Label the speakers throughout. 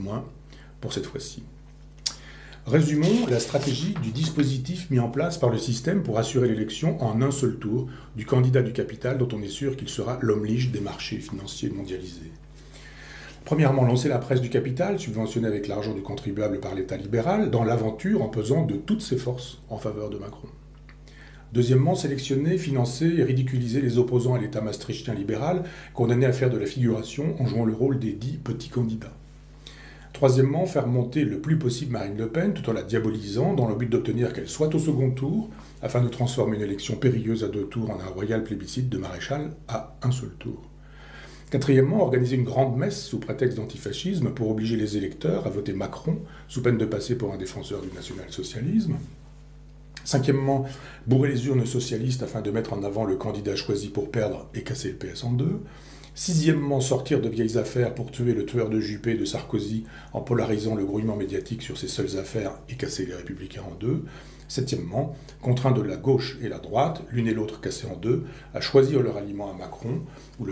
Speaker 1: moins pour cette fois-ci. Résumons la stratégie du dispositif mis en place par le système pour assurer l'élection en un seul tour du candidat du capital dont on est sûr qu'il sera l'homme lige des marchés financiers mondialisés. Premièrement, lancer la presse du capital, subventionnée avec l'argent du contribuable par l'État libéral, dans l'aventure en pesant de toutes ses forces en faveur de Macron. Deuxièmement, sélectionner, financer et ridiculiser les opposants à l'État maastrichtien libéral, condamnés à faire de la figuration en jouant le rôle des dits petits candidats. Troisièmement, faire monter le plus possible Marine Le Pen tout en la diabolisant dans le but d'obtenir qu'elle soit au second tour, afin de transformer une élection périlleuse à 2 tours en un royal plébiscite de maréchal à un seul tour. Quatrièmement, organiser une grande messe sous prétexte d'antifascisme pour obliger les électeurs à voter Macron, sous peine de passer pour un défenseur du national-socialisme. Cinquièmement, bourrer les urnes socialistes afin de mettre en avant le candidat choisi pour perdre et casser le PS en deux. Sixièmement, sortir de vieilles affaires pour tuer le tueur de Juppé de Sarkozy en polarisant le grouillement médiatique sur ses seules affaires et casser les Républicains en deux. Septièmement, contraindre la gauche et la droite, l'une et l'autre cassées en deux, à choisir leur aliment à Macron, ou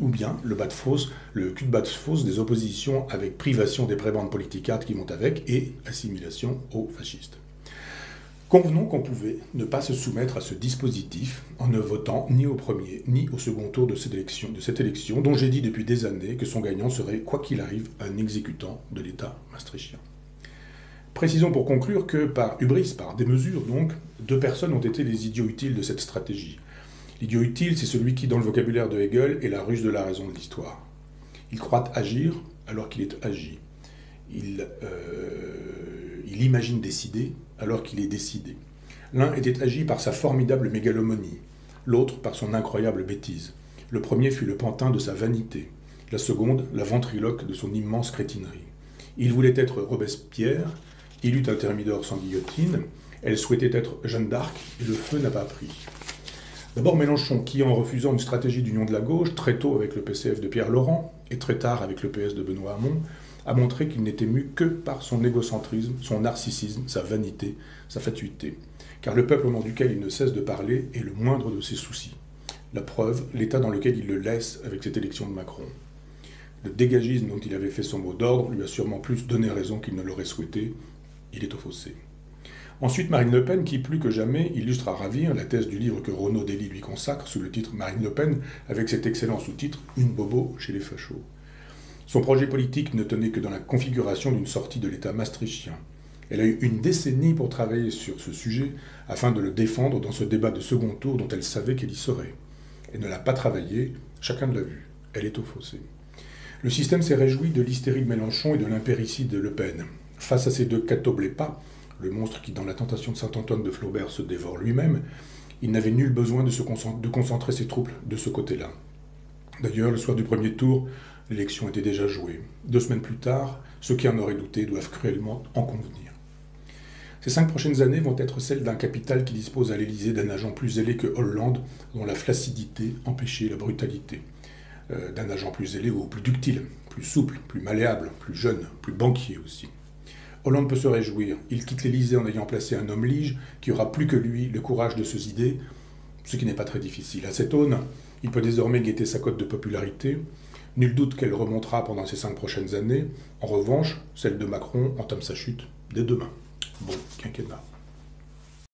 Speaker 1: bien le cul de fosse des oppositions avec privation des prébendes politicates qui vont avec et assimilation aux fascistes. Convenons qu'on pouvait ne pas se soumettre à ce dispositif en ne votant ni au premier ni au second tour de cette élection dont j'ai dit depuis des années que son gagnant serait, quoi qu'il arrive, un exécutant de l'État maastrichtien. Précisons pour conclure que, par hubris, par démesure donc, 2 personnes ont été les idiots utiles de cette stratégie. L'idiot utile, c'est celui qui, dans le vocabulaire de Hegel, est la ruse de la raison de l'histoire. Il croit agir alors qu'il est agi. Il imagine décider alors qu'il est décidé. L'un était agi par sa formidable mégalomanie, l'autre par son incroyable bêtise. Le premier fut le pantin de sa vanité, la seconde la ventriloque de son immense crétinerie. Il voulait être Robespierre, il eut un thermidor sans guillotine, elle souhaitait être Jeanne d'Arc, et le feu n'a pas pris. D'abord Mélenchon, qui, en refusant une stratégie d'union de la gauche, très tôt avec le PCF de Pierre Laurent, et très tard avec le PS de Benoît Hamon, a montré qu'il n'était mu que par son égocentrisme, son narcissisme, sa vanité, sa fatuité. Car le peuple au nom duquel il ne cesse de parler est le moindre de ses soucis. La preuve, l'état dans lequel il le laisse avec cette élection de Macron. Le dégagisme dont il avait fait son mot d'ordre lui a sûrement plus donné raison qu'il ne l'aurait souhaité. Il est au fossé. Ensuite, Marine Le Pen, qui plus que jamais illustre à ravir la thèse du livre que Renaud Dely lui consacre sous le titre Marine Le Pen, avec cet excellent sous-titre « Une bobo chez les fachos ». Son projet politique ne tenait que dans la configuration d'une sortie de l'État maastrichtien. Elle a eu une décennie pour travailler sur ce sujet afin de le défendre dans ce débat de second tour dont elle savait qu'elle y serait. Elle ne l'a pas travaillé, chacun l'a vu, elle est au fossé. Le système s'est réjoui de l'hystérie de Mélenchon et de l'impéricide de Le Pen. Face à ces 2 catoblépas, le monstre qui dans la tentation de Saint-Antoine de Flaubert se dévore lui-même, il n'avait nul besoin de concentrer ses troupes de ce côté-là. D'ailleurs, le soir du premier tour, l'élection était déjà jouée. 2 semaines plus tard, ceux qui en auraient douté doivent cruellement en convenir. Ces 5 prochaines années vont être celles d'un capital qui dispose à l'Élysée d'un agent plus zélé que Hollande, dont la flaccidité empêchait la brutalité. D'un agent plus zélé ou plus ductile, plus souple, plus malléable, plus jeune, plus banquier aussi. Hollande peut se réjouir. Il quitte l'Élysée en ayant placé un homme lige qui aura plus que lui le courage de se zider, ce qui n'est pas très difficile. À cette aune, il peut désormais guetter sa cote de popularité. Nul doute qu'elle remontera pendant ces 5 prochaines années. En revanche, celle de Macron entame sa chute dès demain. Bon quinquennat.